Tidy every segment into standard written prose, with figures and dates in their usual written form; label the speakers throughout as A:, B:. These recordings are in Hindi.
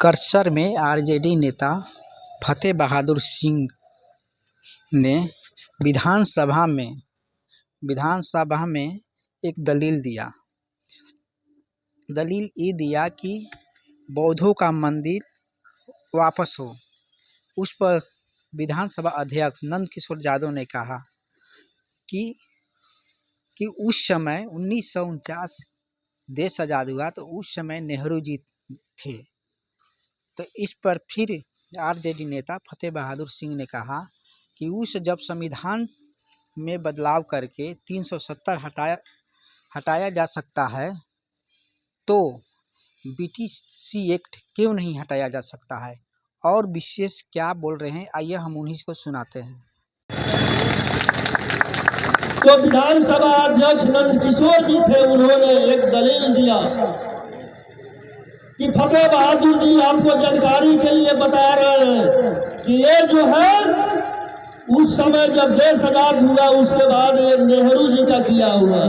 A: करसर में आरजेडी नेता फतेह बहादुर सिंह ने विधानसभा में एक दलील ये दिया कि बौद्धों का मंदिर वापस हो। उस पर विधानसभा अध्यक्ष नंद किशोर यादव ने कहा कि उस समय 1949 देश आज़ाद हुआ तो उस समय नेहरू जी थे। तो इस पर फिर आरजेडी नेता फतेह बहादुर सिंह ने कहा कि जब संविधान में बदलाव करके 370 हटाया जा सकता है तो बीटीसी एक्ट क्यों नहीं हटाया जा सकता है। और विशेष क्या बोल रहे हैं, आइए हम उन्हीं को सुनाते हैं।
B: तो विधानसभा अध्यक्ष नंद किशोर जी थे, उन्होंने एक दलील दिया कि फतेह बहादुर जी आपको जानकारी के लिए बता रहे हैं कि ये जो है उस समय जब देश आजाद हुआ उसके बाद ये नेहरू जी का किया हुआ।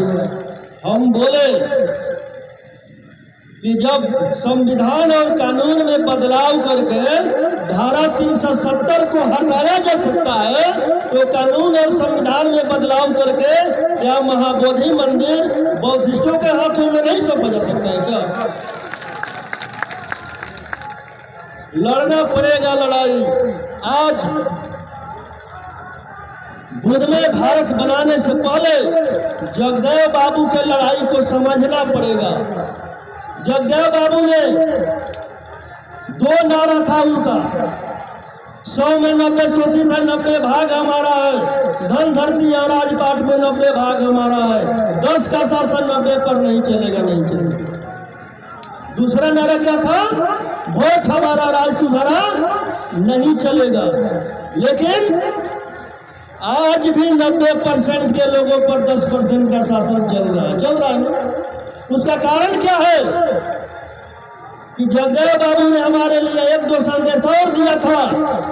B: हम बोले कि जब संविधान और कानून में बदलाव करके धारा 370 को हटाया जा सकता है तो कानून और संविधान में बदलाव करके क्या महाबोधि मंदिर बौद्धिस्टों के हाथों में नहीं सौंपा जा सकता है क्या? लड़ना पड़ेगा लड़ाई। आज बुद्धमय भारत बनाने से पहले जगदेव बाबू के लड़ाई को समझना पड़ेगा। जगदेव बाबू ने 2 नारा था उनका, 100 में 90 शोषित है, 90 भाग हमारा है, धन धरती और राजपाट में 90 भाग हमारा है, 10 का शासन 90 पर नहीं चलेगा, नहीं चलेगा। दूसरा नारा क्या था? वोट हमारा राज तुम्हारा नहीं चलेगा। लेकिन आज भी 90% के लोगों पर 10% का शासन चल रहा है। उसका कारण क्या है कि जगदेव बाबू ने हमारे लिए 1-2 संदेश और दिया था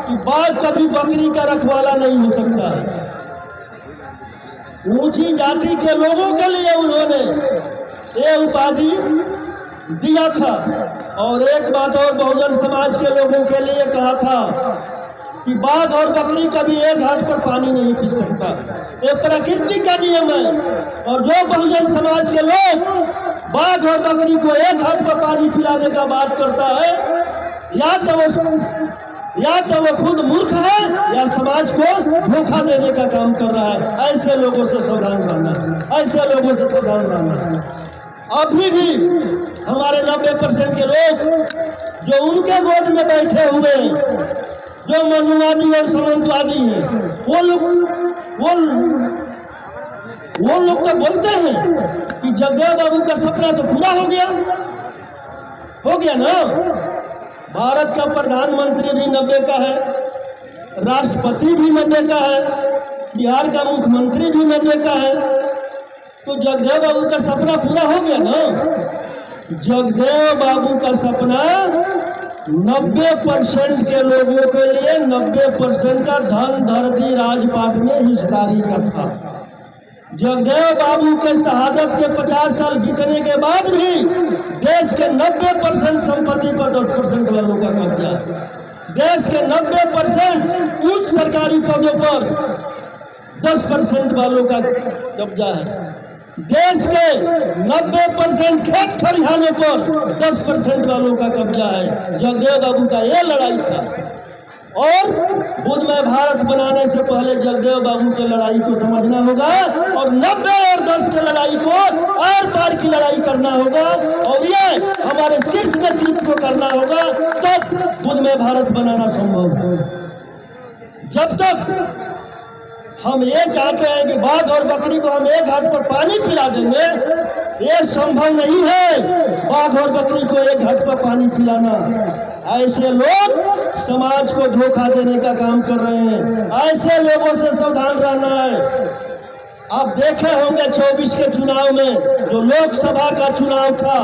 B: कि बाघ कभी बकरी का रखवाला नहीं हो सकता है। ऊंची जाति के लोगों के लिए उन्होंने ये उपाधि दिया था। और एक बात और, बहुजन समाज के लोगों के लिए कहा था कि बाघ और बकरी कभी एक घाट पर पानी नहीं पी सकता, ये प्रकृति का नियम है। और जो बहुजन समाज के लोग बाघ और बकरी को एक घाट पर पानी पिलाने का बात करता है, या तो वो खुद मूर्ख है या समाज को धोखा देने का काम कर रहा है। ऐसे लोगों से सावधान रहना, ऐसे लोगों से सावधान रहना। अभी भी हमारे 90% के लोग जो उनके गोद में बैठे हुए हैं, जो मनुवादी और सामंतवादी हैं, वो लोग तो बोलते हैं कि जगदेव बाबू का सपना तो पूरा हो गया ना। भारत का प्रधानमंत्री भी 90 का है, राष्ट्रपति भी 90 का है, बिहार का मुख्यमंत्री भी 90 का है। तो जगदेव बाबू का सपना पूरा हो गया ना। जगदेव बाबू का सपना 90% के लोगों के लिए 90% का धन धरती राजपाट में हिस्सेदारी का था। जगदेव बाबू के शहादत के 50 साल बीतने के बाद भी देश के 90% संपत्ति पर 10% वालों का कब्जा है। देश के 90% उच्च सरकारी पदों पर 10% वालों का कब्जा है। देश के 90% खेत खलिहानों पर 10% वालों का कब्जा है। जगदेव बाबू का ये लड़ाई था। और बुद्धमय भारत बनाने से पहले जगदेव बाबू के लड़ाई को समझना होगा और 90 और 10 के लड़ाई को आर पार की लड़ाई करना होगा। और ये हमारे शीर्ष नेतृत्व को करना होगा, तब बुद्धमय भारत बनाना संभव है। जब तक हम ये चाहते हैं कि बाघ और बकरी को हम एक घाट पर पानी पिला देंगे, ये संभव नहीं है। बाघ और बकरी को एक घाट पर पानी पिलाना, ऐसे लोग समाज को धोखा देने का काम कर रहे हैं। ऐसे लोगों से सावधान रहना है। आप देखे होंगे 24 के चुनाव में, जो लोकसभा का चुनाव था,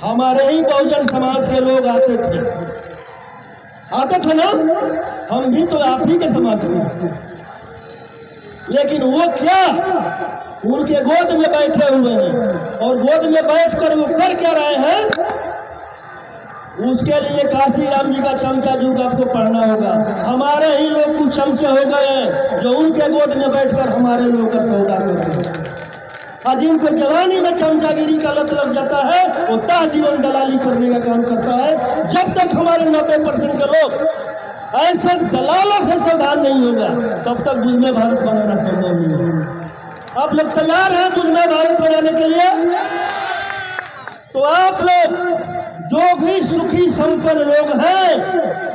B: हमारे ही बहुजन समाज के लोग आते थे ना। हम भी तो आप ही के समाज में, लेकिन वो क्या, उनके गोद में बैठे हुए हैं। और गोद में बैठकर वो कर क्या रहे हैं? उसके लिए काशी राम जी का चमचा युग आपको पढ़ना होगा। हमारे ही लोग कुछ चमचे हो गए हैं जो उनके गोद में बैठकर हमारे लोग का सौदा करते हैं, और जिनको जवानी में चमचागिरी का लत लग जाता है वो ता जीवन दलाली करने का काम करता है। जब तक हमारे 90% के लोग ऐसे दलालों से सावधान नहीं होगा तब तक बुझ में भारत बनाना संभव नहीं होगा। आप लोग तैयार हैं बुझ में भारत बनाने के लिए? तो आप लोग जो भी सुखी संपन्न लोग हैं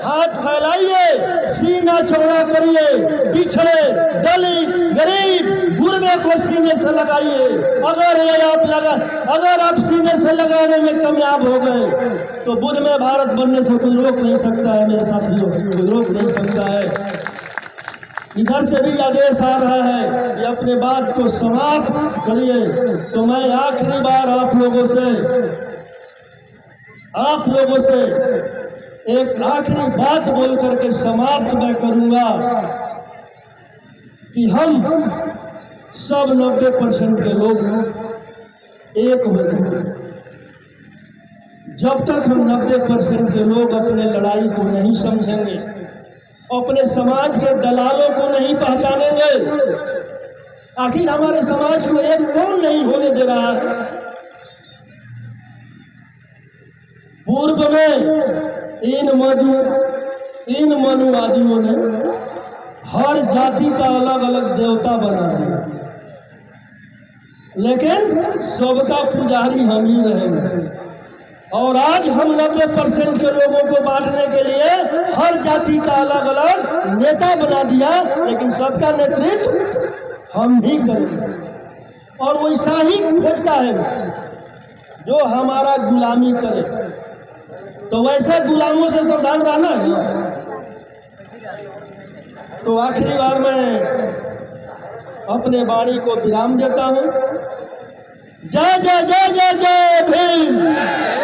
B: हाथ फैलाइए, सीना चौड़ा करिए, पिछड़े दलित गरीब गुरबे को सीने से लगाइए। अगर आप सीने से लगाने में कामयाब हो गए तो बुध में भारत बनने से कोई रोक नहीं सकता है मेरे साथियों, कोई रोक नहीं सकता है। इधर से भी आदेश आ रहा है कि अपने बात को समाप्त करिए। तो मैं आखिरी बार आप लोगों से एक आखिरी बात बोल करके समाप्त मैं करूंगा कि हम सब 90% के लोग एक हो गए। जब तक हम 90% के लोग अपने लड़ाई को नहीं समझेंगे, अपने समाज के दलालों को नहीं पहचानेंगे, आखिर हमारे समाज को एक कौन नहीं होने दे रहा है। पूर्व में इन मनुवादियों ने हर जाति का अलग अलग देवता बना दिया, लेकिन सबका पुजारी हम ही रहेंगे। और आज हम 90% के लोगों को बांटने के लिए हर जाति का अलग अलग नेता बना दिया, लेकिन सबका नेतृत्व हम ही करेंगे। और वैसा ही खोजता है जो हमारा गुलामी करे, तो वैसे गुलामों से सावधान रहना है। तो आखिरी बार मैं अपने वाणी को विराम देता हूँ। जय जय जय जय जय भीम।